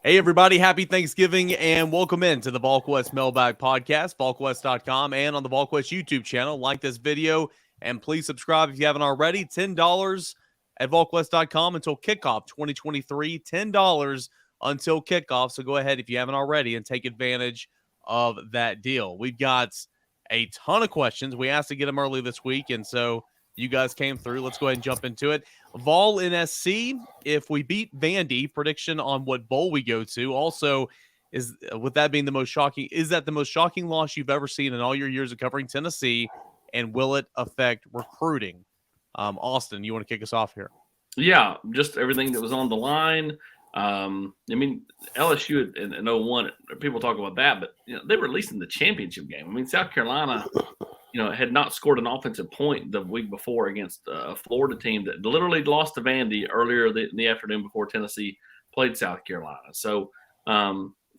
Hey, everybody. Happy Thanksgiving and welcome into the Volquest Mailbag Podcast, volquest.com, and on the Volquest YouTube channel. Like this video and please subscribe if you haven't already. $10 at volquest.com until kickoff 2023. $10 until kickoff. So go ahead if you haven't already and take advantage of that deal. We've got a ton of questions. We asked to get them early this week, and so you guys came through. Let's go ahead and jump into it. Vol in SC, if we beat Vandy, prediction on what bowl we go to. Also, is with that being the most shocking, is that the most shocking loss you've ever seen in all your years of covering Tennessee? And will it affect recruiting? Austin, you want to kick us off here? Yeah, just everything that was on the line. LSU in 01, people talk about that, but they were at least in the championship game. South Carolina, had not scored an offensive point the week before against a Florida team that literally lost to Vandy earlier in the afternoon before Tennessee played South Carolina. So,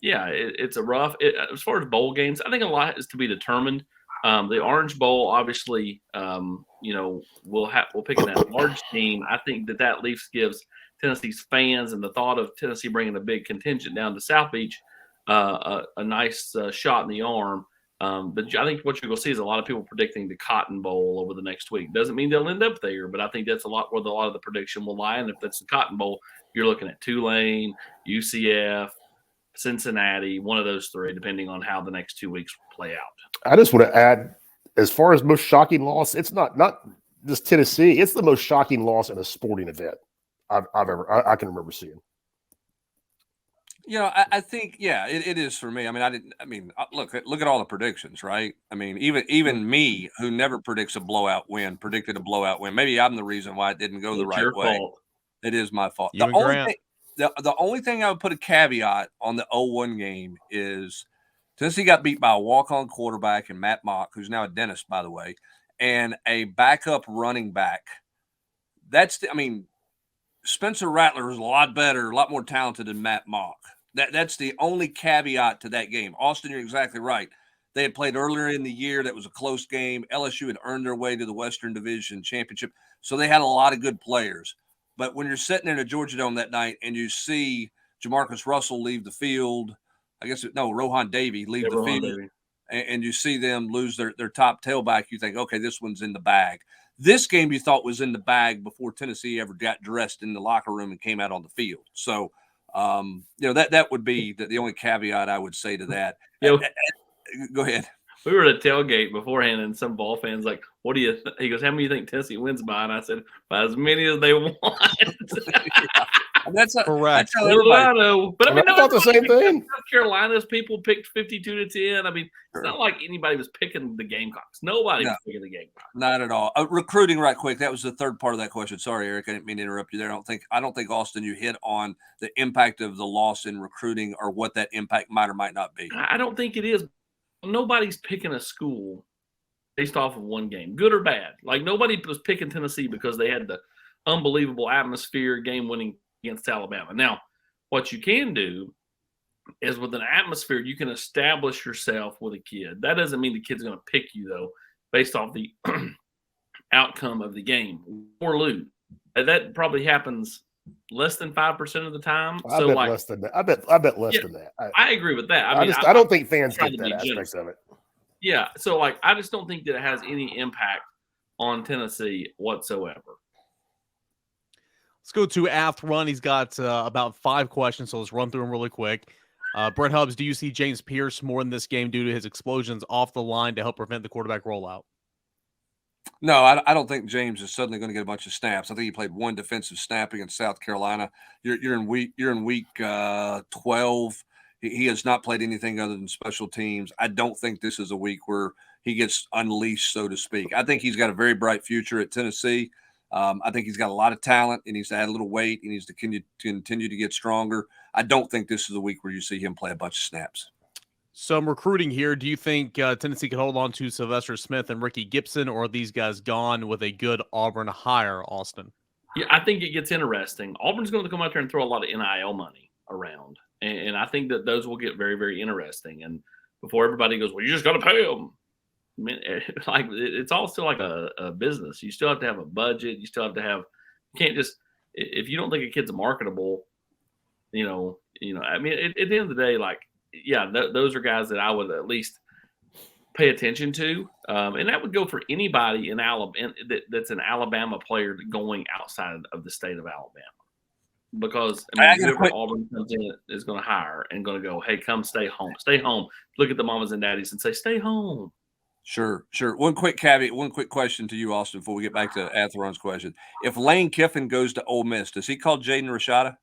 it's a rough. As far as bowl games, I think a lot is to be determined. The Orange Bowl, obviously, we'll pick that large team. I think that at least gives Tennessee's fans and the thought of Tennessee bringing a big contingent down to South Beach a nice shot in the arm. But I think what you're going to see is a lot of people predicting the Cotton Bowl over the next week. Doesn't mean they'll end up there, but I think that's a lot where a lot of the prediction will lie. And if that's the Cotton Bowl, you're looking at Tulane, UCF, Cincinnati, one of those three, depending on how the next 2 weeks play out. I just want to add, as far as most shocking loss, it's not just Tennessee. It's the most shocking loss in a sporting event I can remember seeing. I think, it is for me. Look at all the predictions, right? Even me, who never predicts a blowout win, predicted a blowout win. Maybe I'm the reason why it didn't go the right way. Fault. It is my fault. The only thing I would put a caveat on the 0-1 game is Tennessee got beat by a walk-on quarterback and Matt Mock, who's now a dentist, by the way, and a backup running back. Spencer Rattler is a lot better, a lot more talented than Matt Mock. That's the only caveat to that game. Austin, you're exactly right. They had played earlier in the year. That was a close game. LSU had earned their way to the Western Division Championship, so they had a lot of good players. But when you're sitting in a Georgia Dome that night and you see Jamarcus Russell leave the field, Rohan Davey leave the field, and you see them lose their top tailback, you think, okay, this one's in the bag. This game you thought was in the bag before Tennessee ever got dressed in the locker room and came out on the field. So, that would be the only caveat I would say to that. Go ahead. We were at a tailgate beforehand, and some ball fans like, "What do you?" He goes, "How many do you think Tennessee wins by?" And I said, "By as many as they want." That's correct. I know, but I thought the same thing. South Carolina's people picked 52-10. It's not like anybody was picking the Gamecocks. Nobody was picking the Gamecocks. Not at all. Recruiting, right quick. That was the third part of that question. Sorry, Eric, I didn't mean to interrupt you there. I don't think Austin, you hit on the impact of the loss in recruiting or what that impact might or might not be. I don't think it is. Nobody's picking a school based off of one game, good or bad. Like, nobody was picking Tennessee because they had the unbelievable atmosphere, game-winning against Alabama. Now, what you can do is with an atmosphere, you can establish yourself with a kid. That doesn't mean the kid's going to pick you, though, based off the outcome of the game or lose. That probably happens less than 5% of the time. I bet less than that. I bet less than that. I agree with that. I don't think fans get that aspect of it. Yeah. So, I just don't think that it has any impact on Tennessee whatsoever. Let's go to Aft Run. He's got about 5 questions, so let's run through them really quick. Brett Hubbs, do you see James Pierce more in this game due to his explosions off the line to help prevent the quarterback rollout? No, I don't think James is suddenly going to get a bunch of snaps. I think he played one defensive snap against South Carolina. You're in week 12. He has not played anything other than special teams. I don't think this is a week where he gets unleashed, so to speak. I think he's got a very bright future at Tennessee. I think he's got a lot of talent. He needs to add a little weight. He needs to continue to get stronger. I don't think this is a week where you see him play a bunch of snaps. Some recruiting here. Do you think Tennessee can hold on to Sylvester Smith and Ricky Gibson, or are these guys gone with a good Auburn hire, Austin? Yeah, I think it gets interesting. Auburn's going to come out there and throw a lot of NIL money around, and I think that those will get very, very interesting. And before everybody goes, well, you just got to pay them. I mean, it's all still like a business. You still have to have a budget. You still have to have – you can't just – if you don't think a kid's marketable, I mean, at the end of the day, like, yeah, those are guys that I would at least pay attention to, and that would go for anybody in Alabama that's an Alabama player going outside of the state of Alabama. Because whoever Auburn comes in is going to hire and going to go, hey, come stay home. Look at the mamas and daddies and say, stay home. Sure. One quick caveat, one quick question to you, Austin, before we get back to Atheron's question. If Lane Kiffin goes to Ole Miss, does he call Jaden Rashada?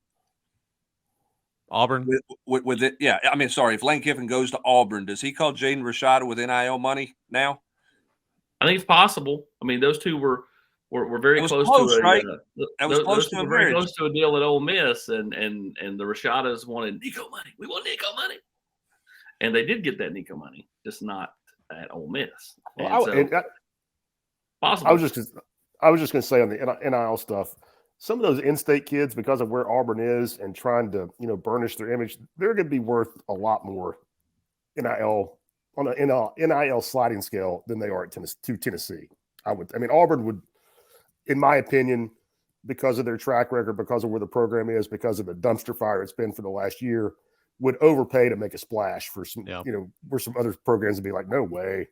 Auburn? With it, yeah. I mean, sorry. If Lane Kiffin goes to Auburn, does he call Jaden Rashada with NIL money now? I think it's possible. I mean, those two were very close to a right? That was close to a very close to a deal at Ole Miss, and the Rashadas wanted Nico money. We want Nico money, and they did get that Nico money, just not at Ole Miss. Possible. I was just going to say on the NIL stuff, some of those in-state kids, because of where Auburn is and trying to burnish their image, they're going to be worth a lot more NIL on an NIL sliding scale than they are at Tennessee. Auburn would, in my opinion, because of their track record, because of where the program is, because of the dumpster fire it's been for the last year, would overpay to make a splash for some, where some other programs would be like, no way.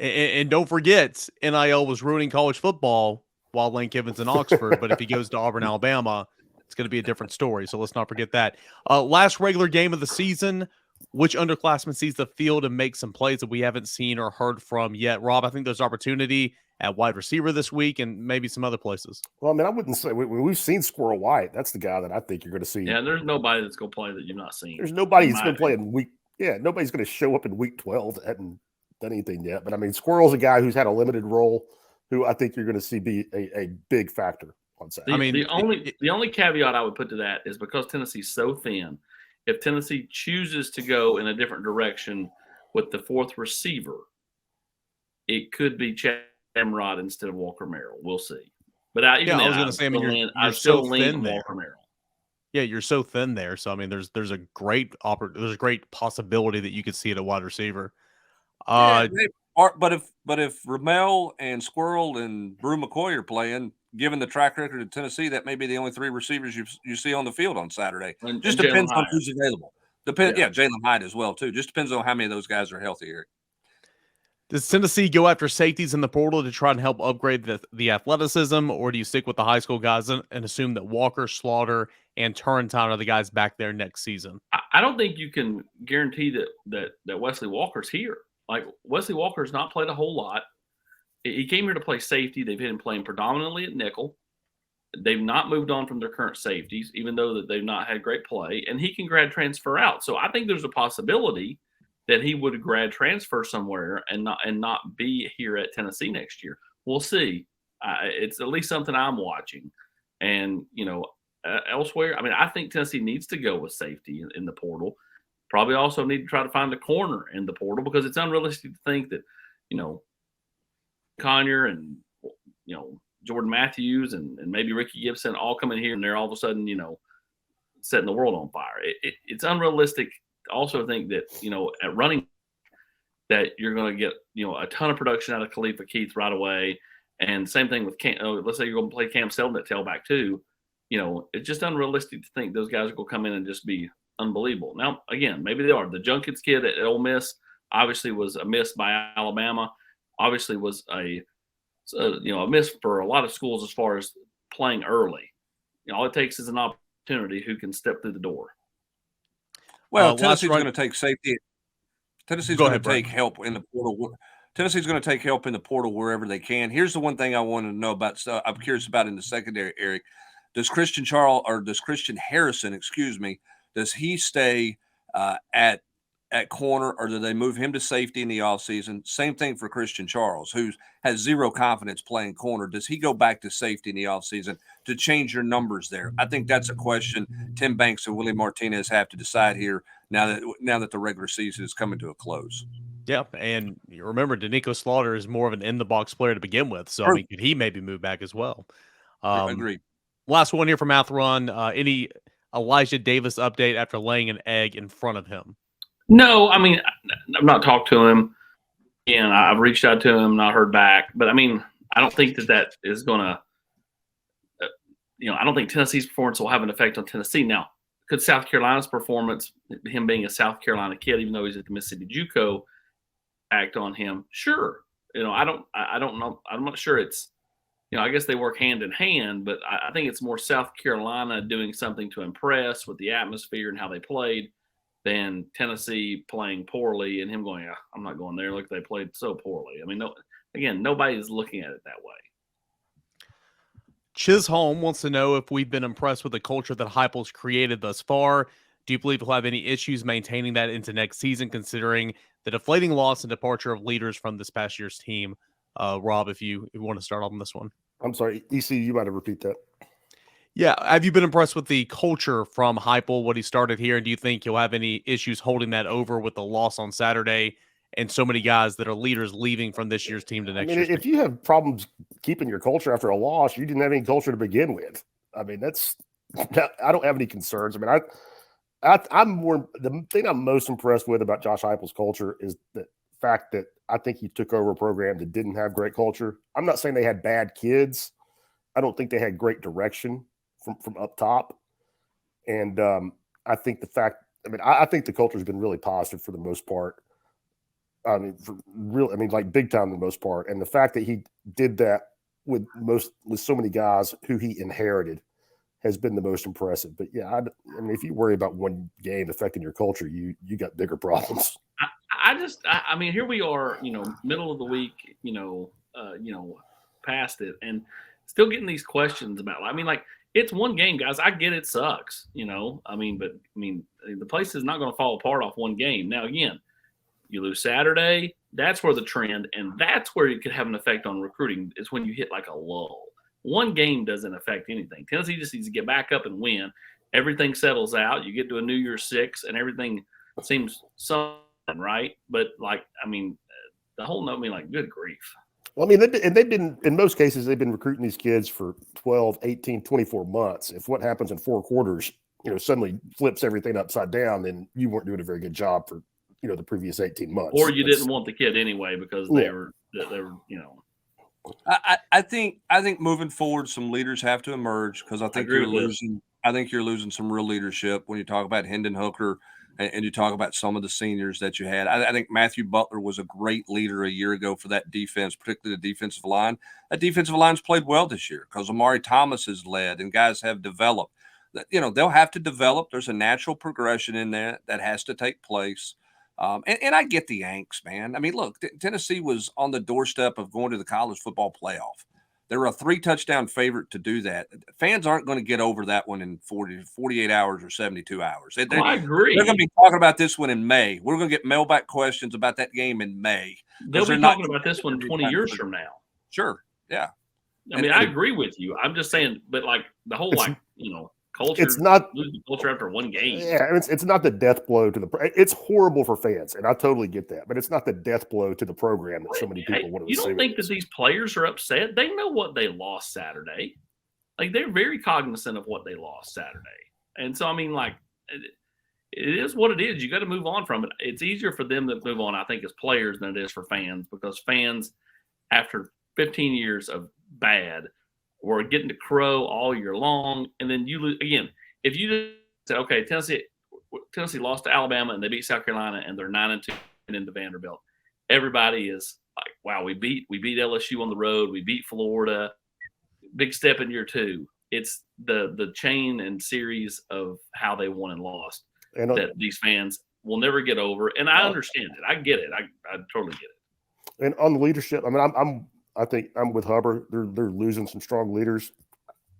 And don't forget, NIL was ruining college football while Lane Kiffin's in Oxford. But if he goes to Auburn, Alabama, it's going to be a different story. So let's not forget that. Last regular game of the season, which underclassman sees the field and makes some plays that we haven't seen or heard from yet? Rob, I think there's opportunity at wide receiver this week and maybe some other places. Well, I mean, I wouldn't say we've seen Squirrel White. That's the guy that I think you're going to see. Yeah, there's nobody that's going to play that you've not seen. There's nobody that's going to play in week. Yeah, nobody's going to show up in week 12 that hadn't done anything yet. But I mean, Squirrel's a guy who's had a limited role, who I think you're going to see be a big factor on Saturday. The only caveat I would put to that is because Tennessee's so thin. If Tennessee chooses to go in a different direction with the fourth receiver, it could be Chad Amrod instead of Walker Merrill. We'll see. But I was going to say, you're so thin there. Walker Merrill. Yeah, you're so thin there. So I mean, there's a great possibility that you could see it at wide receiver. But if Ramel and Squirrel and Brew McCoy are playing, given the track record of Tennessee, that may be the only three receivers you see on the field on Saturday. Just depends on who's available. Jalen Hyde as well, too. Just depends on how many of those guys are healthy, Eric. Does Tennessee go after safeties in the portal to try and help upgrade the athleticism, or do you stick with the high school guys and assume that Walker, Slaughter, and Turrentine are the guys back there next season? I don't think you can guarantee that Wesley Walker's here. Like, Wesley Walker's not played a whole lot. He came here to play safety. They've had him playing predominantly at nickel. They've not moved on from their current safeties, even though that they've not had great play. And he can grad transfer out. So I think there's a possibility that he would grad transfer somewhere and not be here at Tennessee next year. We'll see. It's at least something I'm watching. And, elsewhere, I mean, I think Tennessee needs to go with safety in the portal. Probably also need to try to find a corner in the portal because it's unrealistic to think that, Conyer and, Jordan Matthews and maybe Ricky Gibson all come in here and they're all of a sudden, setting the world on fire. It's unrealistic to also think that, at running that you're going to get, a ton of production out of Khalifa Keith right away. And same thing with let's say you're going to play Cam Selden at tailback too. It's just unrealistic to think those guys are going to come in and just be unbelievable. Now, again, maybe they are. The Junkins kid at Ole Miss obviously was a miss by Alabama. Obviously was a miss for a lot of schools as far as playing early. All it takes is an opportunity who can step through the door. Well, Tennessee's going to take safety. Tennessee's going to take help in the portal. Tennessee's going to take help in the portal wherever they can. Here's the one thing I wanted to know about. So I'm curious about in the secondary, Eric. Does Christian Harrison, does he stay at corner, or do they move him to safety in the offseason? Same thing for Christian Charles, who has zero confidence playing corner. Does he go back to safety in the offseason to change your numbers there? I think that's a question Tim Banks and Willie Martinez have to decide here now that the regular season is coming to a close. Yeah, and you remember, Danico Slaughter is more of an in-the-box player to begin with, so I mean, could he maybe move back as well? Agreed. Last one here from Atheron. Any Elijah Davis update after laying an egg in front of him? No, I mean, I've not talked to him, and I've reached out to him, not heard back. But I mean, I don't think that is going to, I don't think Tennessee's performance will have an effect on Tennessee. Now, could South Carolina's performance, him being a South Carolina kid, even though he's at the Mississippi JUCO, act on him? Sure. I don't know. I'm not sure it's, I guess they work hand in hand, but I think it's more South Carolina doing something to impress with the atmosphere and how they played than Tennessee playing poorly and him going, I'm not going there. Look, they played so poorly. I mean, nobody's looking at it that way. Chisholm wants to know if we've been impressed with the culture that Heupel's created thus far. Do you believe he'll have any issues maintaining that into next season, considering the deflating loss and departure of leaders from this past year's team? Rob, if you want to start on this one. I'm sorry, EC, you might have repeat that. Yeah. Have you been impressed with the culture from Heupel, what he started here? And do you think he'll have any issues holding that over with the loss on Saturday and so many guys that are leaders leaving from this year's team to next year's if team? you have problems keeping your culture after a loss, you didn't have any culture to begin with. I mean, I don't have any concerns. I mean, the thing I'm most impressed with about Josh Heupel's culture is the fact that I think he took over a program that didn't have great culture. I'm not saying they had bad kids. I don't think they had great direction from up top. And I think I think the culture has been really positive for the most part. I mean, like big time for the most part. And the fact that he did that with so many guys who he inherited has been the most impressive. But yeah, I mean, if you worry about one game affecting your culture, you got bigger problems. I mean, here we are, middle of the week, past it, and still getting these questions about. I mean, like, it's one game, guys. I get it sucks, I mean, but the place is not going to fall apart off one game. Now, again, you lose Saturday, that's where the trend, and that's where it could have an effect on recruiting, is when you hit like a lull. One game doesn't affect anything. Tennessee just needs to get back up and win. Everything settles out. You get to a New Year's 6, and everything seems something right. But, the whole good grief. Well, I mean, they've been, in most cases, they've been recruiting these kids for 12, 18, 24 months. If what happens in 4 quarters, suddenly flips everything upside down, then you weren't doing a very good job for, the previous 18 months. Or you didn't want the kid anyway because they were. I think moving forward, some leaders have to emerge, because I think you're losing some real leadership when you talk about Hendon Hooker and you talk about some of the seniors that you had. I think Matthew Butler was a great leader a year ago for that defense, particularly the defensive line. That defensive line's played well this year because Amari Thomas has led and guys have developed. They'll have to develop. There's a natural progression in there that has to take place. And I get the angst, man. I mean, look, Tennessee was on the doorstep of going to the college football playoff. They were a 3-touchdown favorite to do that. Fans aren't going to get over that one in 48 hours or 72 hours. I agree. They're going to be talking about this one in May. We're going to get mailback questions about that game in May. They'll be talking about this one 20 years from now. Sure. Yeah. I agree with you. I'm just saying, but the whole culture. It's not losing culture after one game. Yeah, it's not the death blow to it's horrible for fans, and I totally get that. But it's not the death blow to the program that so many people want to. You don't think that these players are upset? They know what they lost Saturday. They're very cognizant of what they lost Saturday, and so it is what it is. You got to move on from it. It's easier for them to move on, I think, as players than it is for fans, because fans, after 15 years of bad, were getting to crow all year long, and then you lose again. If you just say, okay, Tennessee lost to Alabama and they beat South Carolina and they're 9-2 into Vanderbilt, everybody is like, wow, we beat LSU on the road, we beat Florida, big step in year 2. It's the chain and series of how they won and lost that these fans will never get over, and I understand it. I get it. I totally get it. And on the leadership, I mean, I think I'm with Hubbard. They're losing some strong leaders.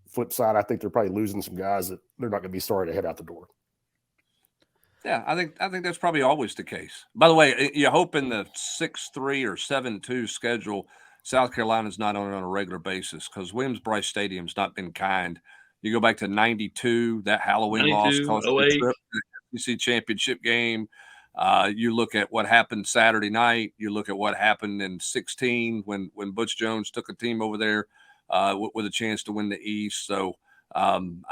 Flip side, I think they're probably losing some guys that they're not going to be sorry to head out the door. Yeah, I think that's probably always the case. By the way, you hope in the 6-3 or 7-2 schedule, South Carolina's not on a regular basis, because Williams-Brice Stadium's not been kind. You go back to 92, that Halloween loss cost you a trip to the SEC championship game. You look at what happened Saturday night. You look at what happened in 2016 when Butch Jones took a team over there with a chance to win the East. So I'm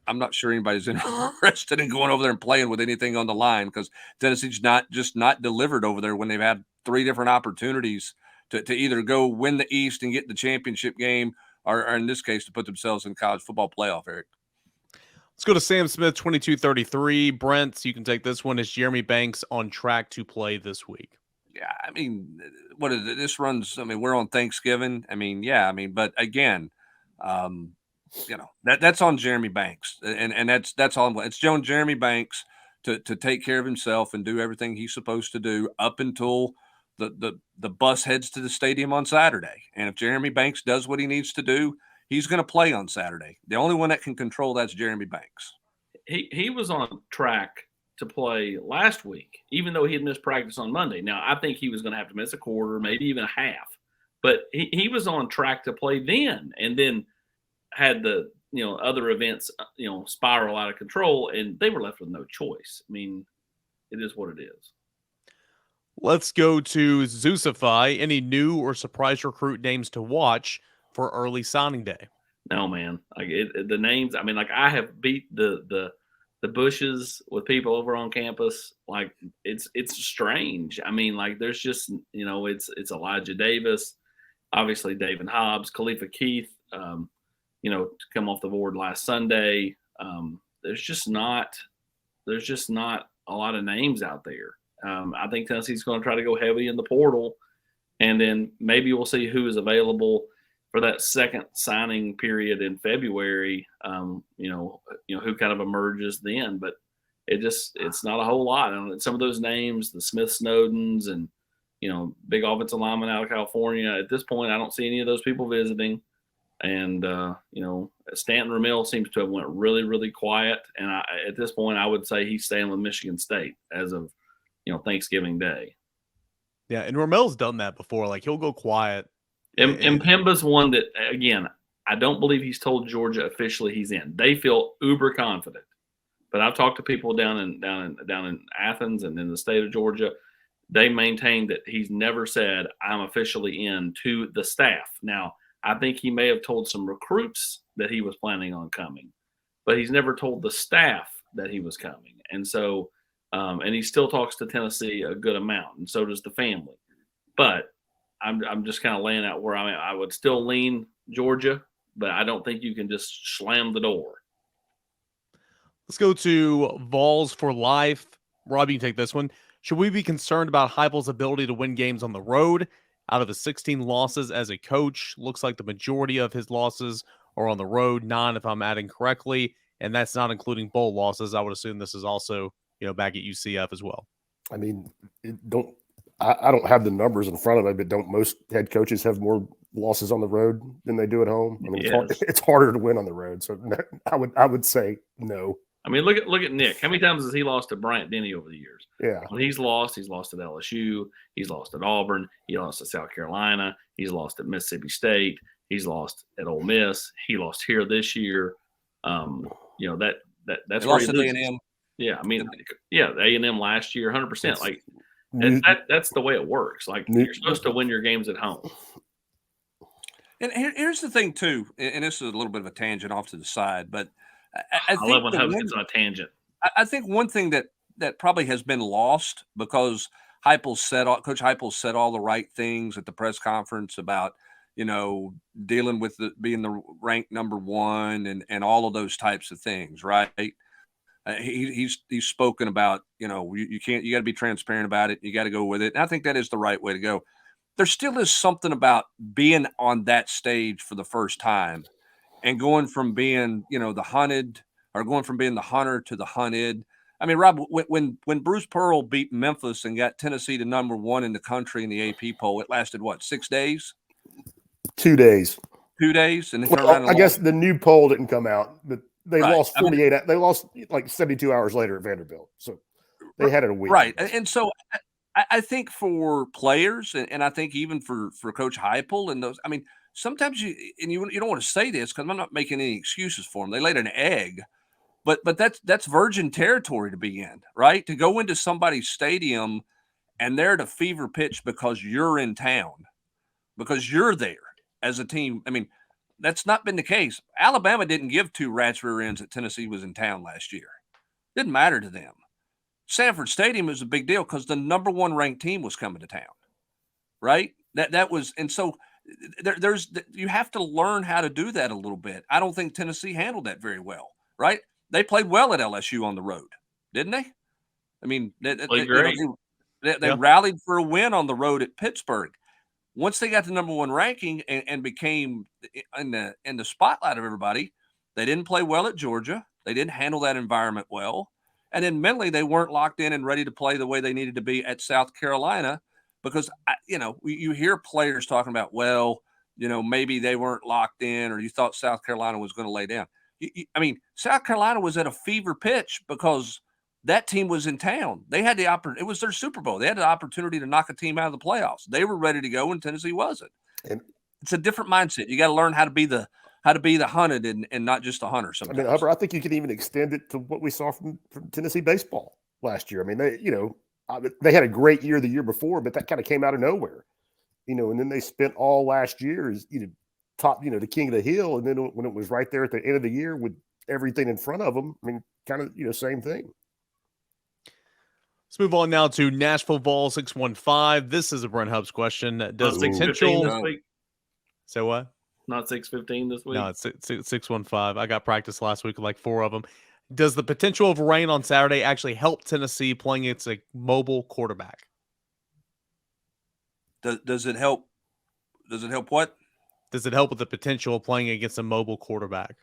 not sure anybody's interested in going over there and playing with anything on the line, because Tennessee's not delivered over there when they've had 3 different opportunities to either go win the East and get the championship game, or in this case, to put themselves in college football playoff, Eric. Let's go to Sam Smith, 2233. Brent, you can take this one. Is Jeremy Banks on track to play this week? Yeah, I mean, what is it? This runs, I mean, we're on Thanksgiving. I mean, yeah, I mean, but again, that's on Jeremy Banks. And that's all. It's on Jeremy Banks to take care of himself and do everything he's supposed to do up until the bus heads to the stadium on Saturday. And if Jeremy Banks does what he needs to do, he's going to play on Saturday. The only one that can control that's Jeremy Banks. He was on track to play last week, even though he had missed practice on Monday. Now, I think he was going to have to miss a quarter, maybe even a half. But he was on track to play then, and then had the other events spiral out of control, and they were left with no choice. I mean, it is what it is. Let's go to Zeusify. Any new or surprise recruit names to watch for early signing day? No, man. Like the names. I mean, like I have beat the bushes with people over on campus. Like it's strange. I mean, like there's just it's Elijah Davis, obviously David Hobbs, Khalifa Keith. To come off the board last Sunday. There's just not a lot of names out there. I think Tennessee's going to try to go heavy in the portal, and then maybe we'll see who is available for that second signing period in February. Who kind of emerges then, but it's not a whole lot. And some of those names, the Smith Snowdens and big offensive linemen out of California. At this point, I don't see any of those people visiting. And, Stanton Ramil seems to have went really, really quiet. And at this point, I would say he's staying with Michigan State as of, Thanksgiving Day. Yeah, and Ramil's done that before. Like, he'll go quiet. And Pemba's one that, again, I don't believe he's told Georgia officially he's in. They feel uber confident. But I've talked to people down in Athens and in the state of Georgia. They maintain that he's never said, I'm officially in to the staff. Now, I think he may have told some recruits that he was planning on coming, but he's never told the staff that he was coming. And so, and he still talks to Tennessee a good amount, and so does the family. But I'm just kind of laying out where I'm at. I would still lean Georgia, but I don't think you can just slam the door. Let's go to Vols for Life. Rob, you can take this one. Should we be concerned about Heupel's ability to win games on the road? Out of the 16 losses as a coach, looks like the majority of his losses are on the road, 9 if I'm adding correctly, and that's not including bowl losses. I would assume this is also, back at UCF as well. I mean, I don't have the numbers in front of me, but don't most head coaches have more losses on the road than they do at home? I mean, it's harder to win on the road, so I would say no. I mean, look at Nick. How many times has he lost to Bryant Denny over the years? Yeah. When he's lost at LSU. He's lost at Auburn. He lost at South Carolina. He's lost at Mississippi State. He's lost at Ole Miss. He lost here this year. That's he where lost he at A&M. Yeah, I mean, A&M last year, 100%. Like that's the way it works. Like you're supposed to win your games at home. And here's the thing too, and this is a little bit of a tangent off to the side, but I love when Hope gets on a tangent. I think one thing that probably has been lost because Coach Heupel said all the right things at the press conference about, dealing with being the ranked number one and all of those types of things, right? He's spoken about, you got to be transparent about it. You got to go with it. And I think that is the right way to go. There still is something about being on that stage for the first time and going from being, the hunted or going from being the hunter to the hunted. I mean, Rob, when Bruce Pearl beat Memphis and got Tennessee to number 1 in the country in the AP poll, it lasted 6 days? 2 days. 2 days, and I guess the new poll didn't come out, but they lost 48. They lost 72 hours later at Vanderbilt, so they had it a week. Right, and so I think for players, and I think even for Coach Heupel and those, I mean, sometimes you don't want to say this because I'm not making any excuses for them. They laid an egg, but that's virgin territory to be in, right? To go into somebody's stadium and they're at a fever pitch because you're in town, because you're there as a team. I mean, that's not been the case. Alabama didn't give 2 rats rear ends that Tennessee was in town last year. Didn't matter to them. Sanford Stadium is a big deal because the number 1 ranked team was coming to town, right? That was, and so you have to learn how to do that a little bit. I don't think Tennessee handled that very well, right? They played well at LSU on the road, didn't they? I mean, they rallied for a win on the road at Pittsburgh. Once they got the number one ranking and became in the spotlight of everybody, they didn't play well at Georgia. They didn't handle that environment well. And then mentally, they weren't locked in and ready to play the way they needed to be at South Carolina because, you hear players talking about, well, maybe they weren't locked in or you thought South Carolina was going to lay down. South Carolina was at a fever pitch because that team was in town. They had the opportunity. It was their Super Bowl. They had the opportunity to knock a team out of the playoffs. They were ready to go, and Tennessee wasn't. And it's a different mindset. You got to learn how to be the hunted and not just the hunter. Sometimes. Hubbard, I think you could even extend it to what we saw from Tennessee baseball last year. They had a great year the year before, but that kind of came out of nowhere. And then they spent all last year as top, the king of the hill, and then when it was right there at the end of the year with everything in front of them, kind of same thing. Let's move on now to Nashville Vol 615. This is a Brent Hubbs question. Does potential this week? Say what? Not 6:15 this week. No, it's 615. I got practice last week with like 4 of them. Does the potential of rain on Saturday actually help Tennessee playing its mobile quarterback? Does it help? Does it help what? Does it help with the potential of playing against a mobile quarterback?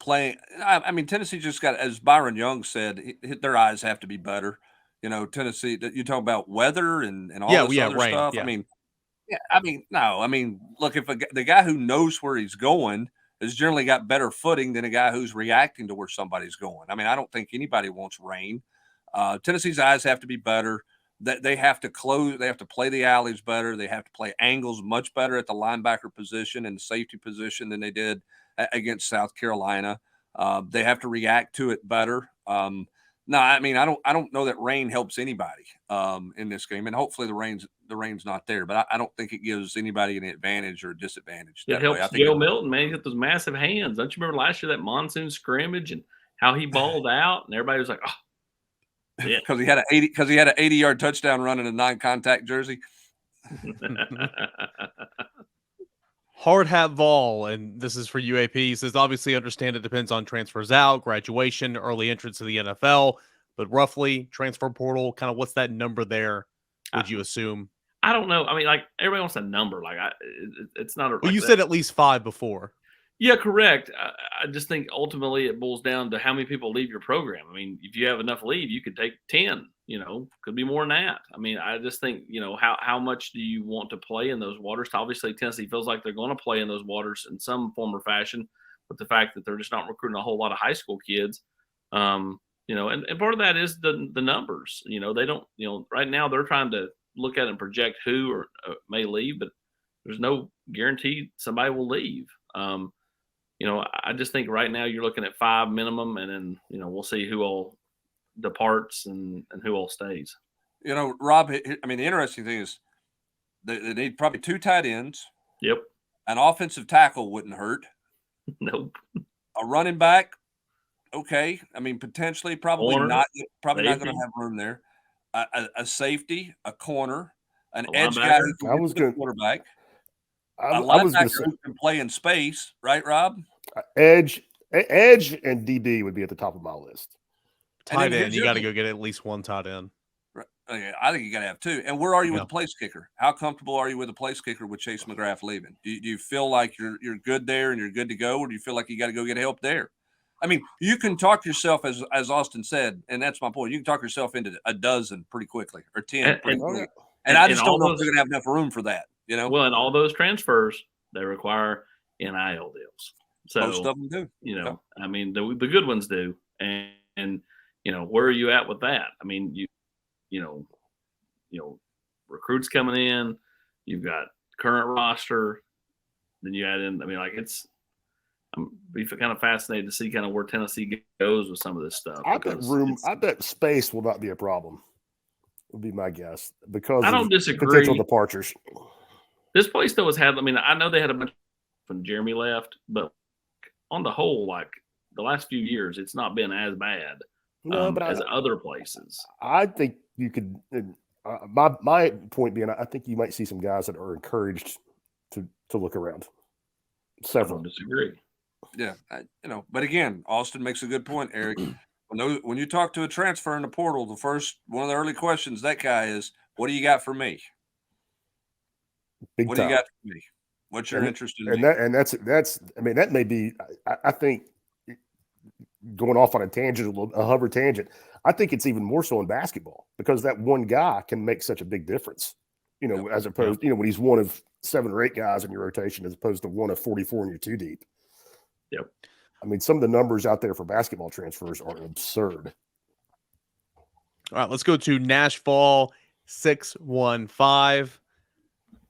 Tennessee just got, as Byron Young said, their eyes have to be better. Tennessee, you talk about weather and all this other rain, stuff. Yeah. Look, if the guy who knows where he's going has generally got better footing than a guy who's reacting to where somebody's going. I don't think anybody wants rain. Tennessee's eyes have to be better. They have to close. They have to play the alleys better. They have to play angles much better at the linebacker position and the safety position than they did against South Carolina. They have to react to it better. I don't know that rain helps anybody in this game, and hopefully the rain's not there. But I don't think it gives anybody an advantage or a disadvantage. It helps Joe Milton, man. He got those massive hands. Don't you remember last year that monsoon scrimmage and how he balled out, and everybody was like, "Oh." Yeah. Because he had an 80-yard touchdown run in a non-contact jersey. Hard Hat Vol, and this is for UAP, he says, obviously understand it depends on transfers out, graduation, early entrance to the NFL, but roughly transfer portal, kind of what's that number there, would you assume? I don't know. Everybody wants a number. It's not a. Well, you said at least 5 before. Yeah, correct. I just think ultimately it boils down to how many people leave your program. If you have enough leave, you could take 10, could be more than that. I just think, how much do you want to play in those waters? Obviously, Tennessee feels like they're going to play in those waters in some form or fashion, but the fact that they're just not recruiting a whole lot of high school kids, and part of that is the numbers. They don't, right now they're trying to look at and project who may leave, but there's no guarantee somebody will leave. I just think right now you're looking at 5 minimum, and then, we'll see who all departs and who all stays. Rob, the interesting thing is they need probably 2 tight ends. Yep. An offensive tackle wouldn't hurt. Nope. A running back, okay. Potentially, probably corner, not going to have room there. A safety, a corner, an edge linebacker. guy who can be quarterback. A linebacker who can play in space, right, Rob? Edge and DB would be at the top of my list. Tight end, you got to go get at least 1 tight end. Right. Okay, I think you got to have 2. And where are you with the place kicker? How comfortable are you with the place kicker with Chase McGrath leaving? Do you feel like you're good there and you're good to go, or do you feel like you got to go get help there? You can talk yourself, as Austin said, and that's my point. You can talk yourself into a dozen pretty quickly, or 10 pretty quickly. And I just don't know if they're going to have enough room for that. Well, and all those transfers, they require NIL deals. So most of them do. The good ones do. And where are you at with that? Recruits coming in, you've got current roster, then you add in. I'm kind of fascinated to see kind of where Tennessee goes with some of this stuff. I bet space will not be a problem. Would be my guess, because I don't disagree. Potential departures. This place though has had. I know they had a bunch when Jeremy left, but on the whole, the last few years, it's not been as bad as other places. I think you could. My point being, I think you might see some guys that are encouraged to look around. Several. I don't disagree. Yeah, but again, Austin makes a good point, Eric. When you talk to a transfer in the portal, one of the early questions that guy is, "What do you got for me? Big What time. do you got for me? What's your interest in me?" That's. I mean, that may be. I think going off on a hover tangent. I think it's even more so in basketball because that one guy can make such a big difference. As opposed, when he's one of 7 or 8 guys in your rotation, as opposed to one of 44 in your 2 deep. Yep. I mean, some of the numbers out there for basketball transfers are absurd. All right, let's go to Nashville 615.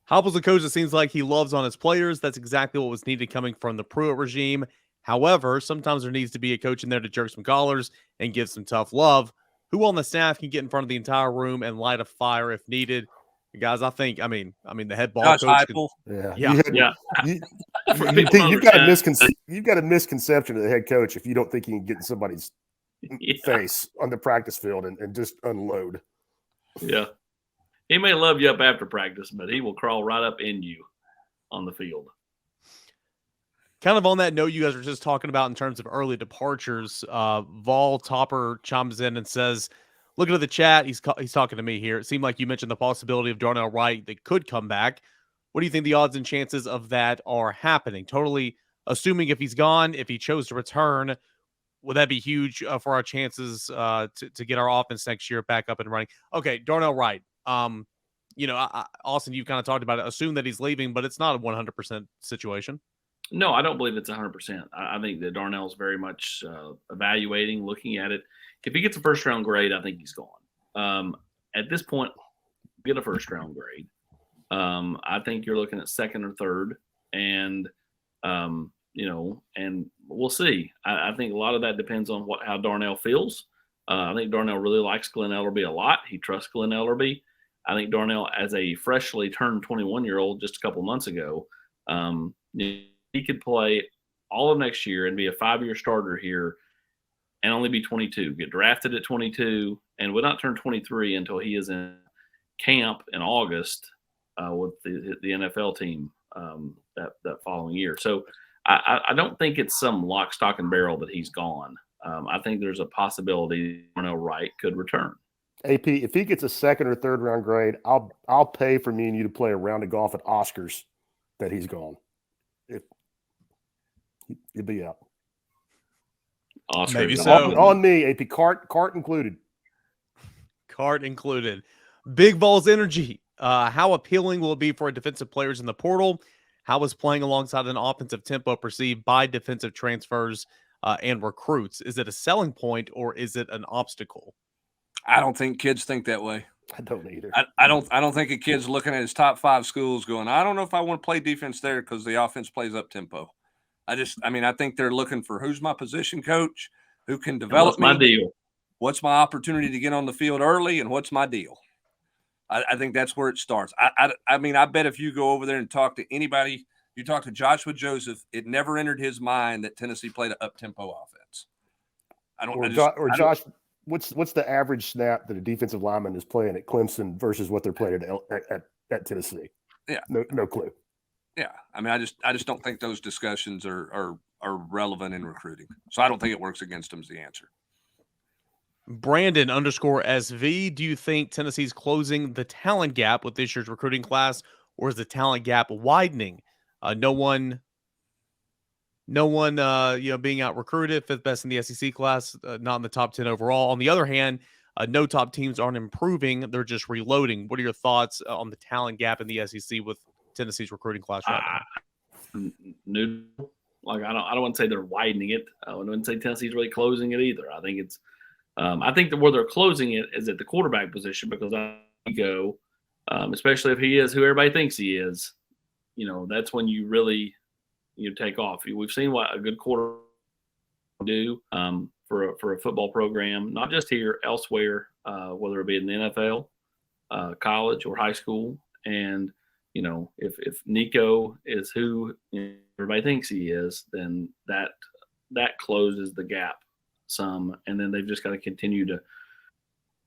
Heupel's a coach that seems like he loves on his players. That's exactly what was needed coming from the Pruitt regime. However, sometimes there needs to be a coach in there to jerk some collars and give some tough love. Who on the staff can get in front of the entire room and light a fire if needed? Guys, I mean, the head ball Josh coach. Heupel. You've got a misconception of the head coach if you don't think he can get in somebody's face on the practice field and just unload. Yeah. He may love you up after practice, but he will crawl right up in you on the field. Kind of on that note, you guys were just talking about in terms of early departures. Vol Topper chimes in and says, looking at the chat, he's talking to me here. It seemed like you mentioned the possibility of Darnell Wright that could come back. What do you think the odds and chances of that are happening? Totally assuming if he's gone, if he chose to return, would that be huge for our chances to get our offense next year back up and running? Okay, Darnell Wright. Austin, you've kind of talked about it. Assume that he's leaving, but it's not a 100% situation. No, I don't believe it's 100%. I think that Darnell's very much evaluating, looking at it. If he gets a first-round grade, I think he's gone. At this point, get a first-round grade. I think you're looking at second or third, and and we'll see. I think a lot of that depends on how Darnell feels. I think Darnell really likes Glenn Ellerby a lot. He trusts Glenn Ellerby. I think Darnell, as a freshly turned 21-year-old just a couple months ago, he could play all of next year and be a 5-year starter here and only be 22, get drafted at 22, and would not turn 23 until he is in camp in August with the NFL team that following year. So I don't think it's some lock, stock, and barrel that he's gone. I think there's a possibility Darnell Wright could return. AP, if he gets a second or third round grade, I'll pay for me and you to play a round of golf at Oscars that he's gone. He'll be out. Oscar, maybe so. On me, AP, cart included. Cart included. Big Balls Energy. How appealing will it be for defensive players in the portal? How is playing alongside an offensive tempo perceived by defensive transfers and recruits? Is it a selling point or is it an obstacle? I don't think kids think that way. I don't either. I don't think a kid's looking at his top 5 schools going, I don't know if I want to play defense there because the offense plays up tempo. I think they're looking for who's my position coach, who can develop me. What's my deal? What's my opportunity to get on the field early, and what's my deal? I think that's where it starts. I bet if you go over there and talk to anybody, you talk to Joshua Joseph, it never entered his mind that Tennessee played an up-tempo offense. Josh, what's the average snap that a defensive lineman is playing at Clemson versus what they're playing at Tennessee? Yeah, no clue. Yeah, I just don't think those discussions are relevant in recruiting. So I don't think it works against them is the answer. Brandon _SV. Do you think Tennessee's closing the talent gap with this year's recruiting class, or is the talent gap widening? No one, being out recruited, 5th best in the SEC class, not in the top 10 overall. On the other hand, no top teams aren't improving; they're just reloading. What are your thoughts on the talent gap in the SEC with Tennessee's recruiting class right now? I don't want to say they're widening it. I wouldn't say Tennessee's really closing it either. I think it's, I think that where they're closing it is at the quarterback position because especially if he is who everybody thinks he is, that's when you really take off. We've seen what a good quarterback do for a football program, not just here, elsewhere, whether it be in the NFL, college, or high school, and if Nico is who everybody thinks he is, then that closes the gap some, and then they've just got to continue to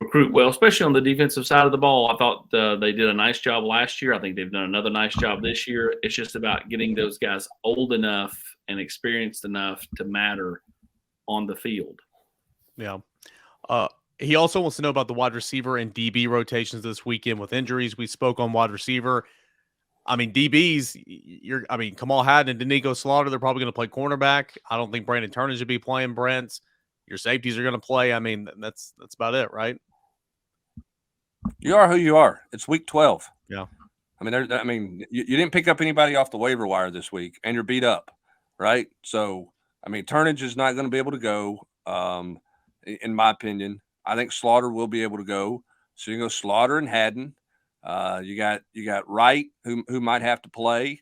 recruit well, especially on the defensive side of the ball. I thought they did a nice job last year. I think they've done another nice job this year. It's just about getting those guys old enough and experienced enough to matter on the field. Yeah. He also wants to know about the wide receiver and DB rotations this weekend with injuries. We spoke on wide receiver. I mean, DBs, Kamal Haddon and Danico Slaughter, they're probably going to play cornerback. I don't think Brandon Turner should be playing Brent. Your safeties are going to play. I mean, that's about it, right? You are who you are. It's week 12. Yeah. I mean, you didn't pick up anybody off the waiver wire this week, and you're beat up, right? So, I mean, Turnage is not going to be able to go, in my opinion. I think Slaughter will be able to go. So you go Slaughter and Haddon. You got Wright, who might have to play.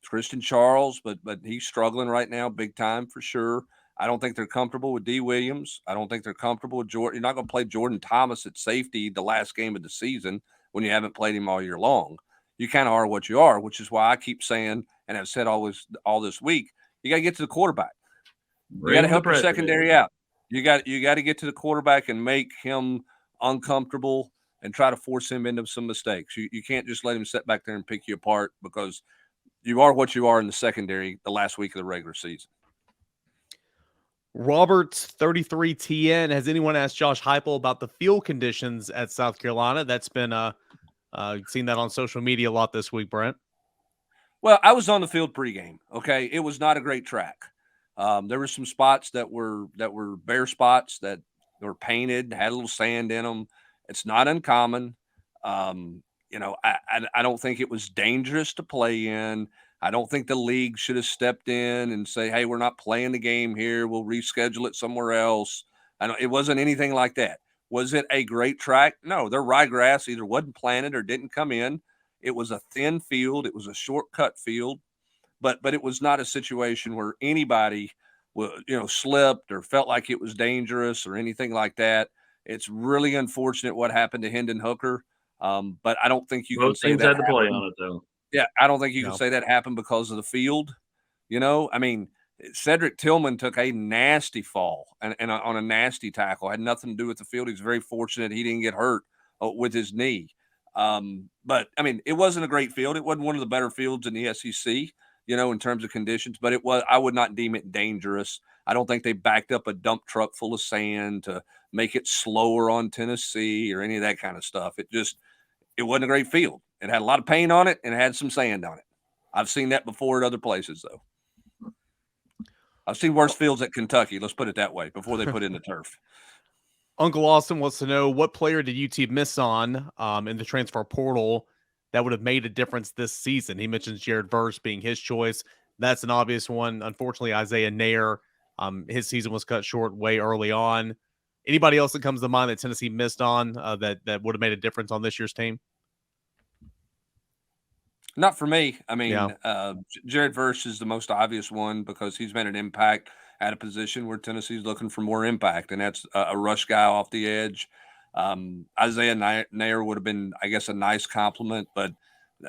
Christian Charles, but he's struggling right now, big time for sure. I don't think they're comfortable with D. Williams. I don't think they're comfortable with Jordan. You're not going to play Jordan Thomas at safety the last game of the season when you haven't played him all year long. You kind of are what you are, which is why I keep saying, and I've said all this week, you got to get to the quarterback. You got to help your secondary out. You got to get to the quarterback and make him uncomfortable and try to force him into some mistakes. You can't just let him sit back there and pick you apart, because you are what you are in the secondary the last week of the regular season. Roberts 33TN. Has anyone asked Josh Heupel about the field conditions at South Carolina? That's been seen that on social media a lot this week, Brent. Well, I was on the field pregame. Okay, it was not a great track. There were some spots that were bare spots that were painted, had a little sand in them. It's not uncommon. I don't think it was dangerous to play in. I don't think the league should have stepped in and say, hey, we're not playing the game here. We'll reschedule it somewhere else. It wasn't anything like that. Was it a great track? No, their ryegrass either wasn't planted or didn't come in. It was a thin field. It was a shortcut field, but it was not a situation where anybody slipped or felt like it was dangerous or anything like that. It's really unfortunate what happened to Hendon Hooker. But I don't think you can say that. Both teams had to play on it, though. Yeah, I don't think you can say that happened because of the field. I mean, Cedric Tillman took a nasty fall and on a nasty tackle. Had nothing to do with the field. He's very fortunate he didn't get hurt with his knee. But, I mean, it wasn't a great field. It wasn't one of the better fields in the SEC, in terms of conditions. But I would not deem it dangerous. I don't think they backed up a dump truck full of sand to make it slower on Tennessee or any of that kind of stuff. It wasn't a great field. It had a lot of paint on it and it had some sand on it. I've seen that before at other places, though. I've seen worse fields at Kentucky, let's put it that way, before they put in the turf. Uncle Austin wants to know, what player did UT miss on in the transfer portal that would have made a difference this season? He mentions Jared Verse being his choice. That's an obvious one. Unfortunately, Isaiah Nair, his season was cut short way early on. Anybody else that comes to mind that Tennessee missed on that would have made a difference on this year's team? Not for me. I mean, Jared Verse is the most obvious one because he's made an impact at a position where Tennessee's looking for more impact, and that's a rush guy off the edge. Isaiah Nair would have been, I guess, a nice compliment, but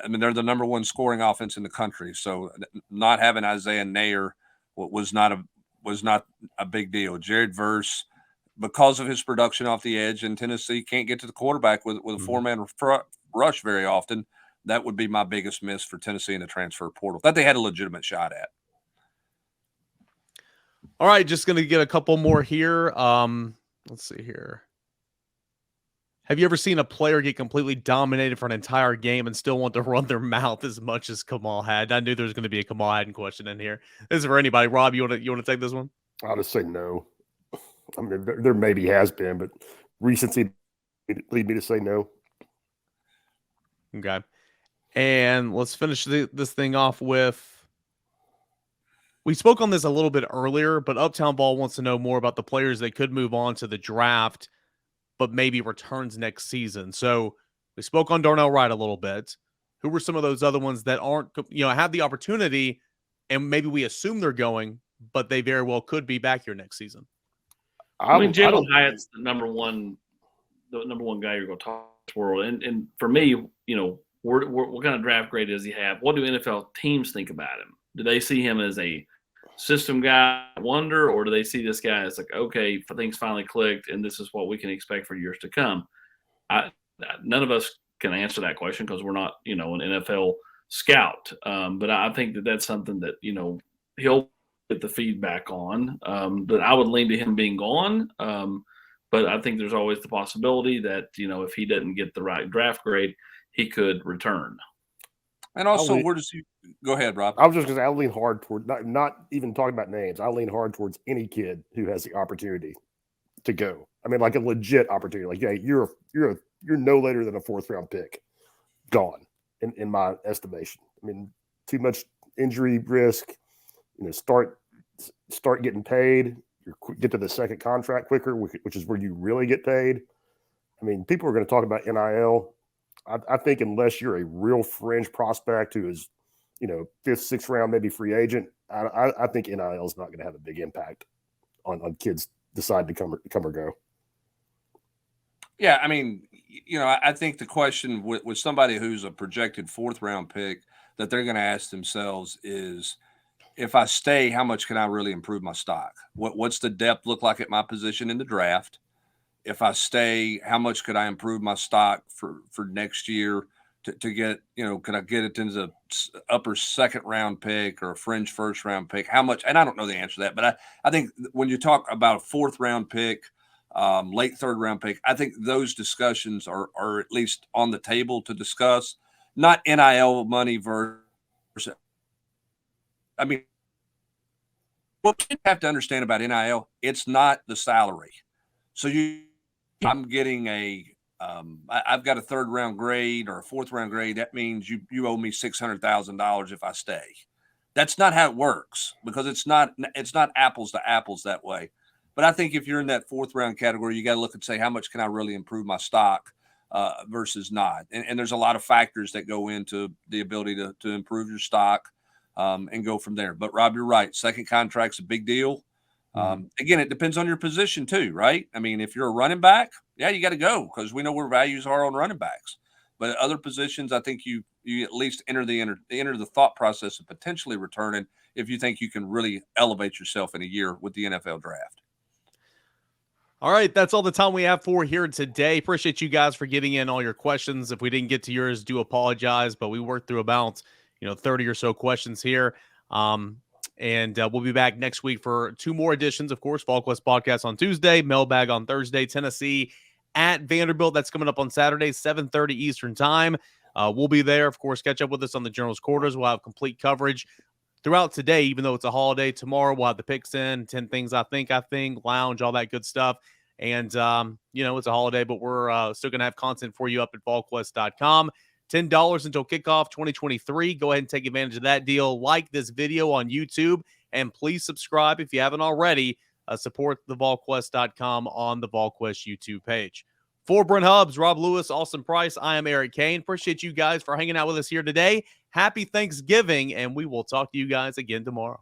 I mean, they're the number one scoring offense in the country, so not having Isaiah Nair was not a big deal. Jared Verse, because of his production off the edge, and Tennessee can't get to the quarterback with a four-man rush very often. That would be my biggest miss for Tennessee in the transfer portal that they had a legitimate shot at. All right, just going to get a couple more here. Let's see here. Have you ever seen a player get completely dominated for an entire game and still want to run their mouth as much as Kamal had? I knew there was going to be a Kamal Haddon question in here. This is for anybody. Rob, you want to take this one? I'll just say no. I mean, there maybe has been, but recency lead me to say no. Okay. And let's finish this thing off with, we spoke on this a little bit earlier, but Uptown Ball wants to know more about the players that could move on to the draft, but maybe returns next season. So we spoke on Darnell Wright a little bit. Who were some of those other ones that aren't, have the opportunity, and maybe we assume they're going, but they very well could be back here next season? I mean, Jalen Hyatt's the number one guy you're going to talk to the world. And for me, what kind of draft grade does he have? What do NFL teams think about him? Do they see him as a system guy wonder, or do they see this guy as like, okay, things finally clicked and this is what we can expect for years to come? None of us can answer that question because we're not, an NFL scout. But I think that's something that, he'll get the feedback on. But I would lean to him being gone. But I think there's always the possibility that, if he doesn't get the right draft grade, he could return. And also, where does he go ahead, Rob? I was just going to say, I lean hard toward not even talking about names. I lean hard towards any kid who has the opportunity to go. I mean, like a legit opportunity. Like, yeah, you're no later than a 4th round pick. Gone, in my estimation. I mean, too much injury risk. Start getting paid. Get to the second contract quicker, which is where you really get paid. I mean, people are going to talk about NIL. I think unless you're a real fringe prospect who is, 5th, 6th round, maybe free agent, I think NIL is not going to have a big impact on kids decide to come or go. Yeah, I mean, I think the question with somebody who's a projected 4th round pick that they're going to ask themselves is, if I stay, how much can I really improve my stock? What's the depth look like at my position in the draft? If I stay, how much could I improve my stock for next year to get, can I get it into the upper 2nd round pick or a fringe 1st round pick? How much? And I don't know the answer to that, but I think when you talk about a 4th round pick, late 3rd round pick, I think those discussions are at least on the table to discuss, not NIL money versus. I mean, what you have to understand about NIL, it's not the salary. So I'm getting I've got a 3rd round grade or a 4th round grade. That means you owe me $600,000 if I stay. That's not how it works, because it's not apples to apples that way. But I think if you're in that 4th round category, you got to look and say, how much can I really improve my stock versus not? And there's a lot of factors that go into the ability to improve your stock and go from there. But Rob, you're right. Second contract's a big deal. Again, it depends on your position too, right? I mean, if you're a running back, yeah, you got to go because we know where values are on running backs. But at other positions, I think you at least enter the thought process of potentially returning if you think you can really elevate yourself in a year with the NFL draft. All right, that's all the time we have for here today. Appreciate you guys for getting in all your questions. If we didn't get to yours, do apologize, but we worked through about 30 or so questions here. And we'll be back next week for 2 more editions. Of course, Volquest Podcast on Tuesday, Mailbag on Thursday, Tennessee at Vanderbilt. That's coming up on Saturday, 7:30 Eastern time. We'll be there. Of course, catch up with us on the Journal's Quarters. We'll have complete coverage throughout today, even though it's a holiday. Tomorrow, we'll have the picks in, 10 things I think, lounge, all that good stuff. And, it's a holiday, but we're still going to have content for you up at Volquest.com. $10 until kickoff 2023. Go ahead and take advantage of that deal. Like this video on YouTube, and please subscribe if you haven't already. Support the Volquest.com on the Volquest YouTube page. For Brent Hubbs, Rob Lewis, Austin Price, I am Eric Kane. Appreciate you guys for hanging out with us here today. Happy Thanksgiving, and we will talk to you guys again tomorrow.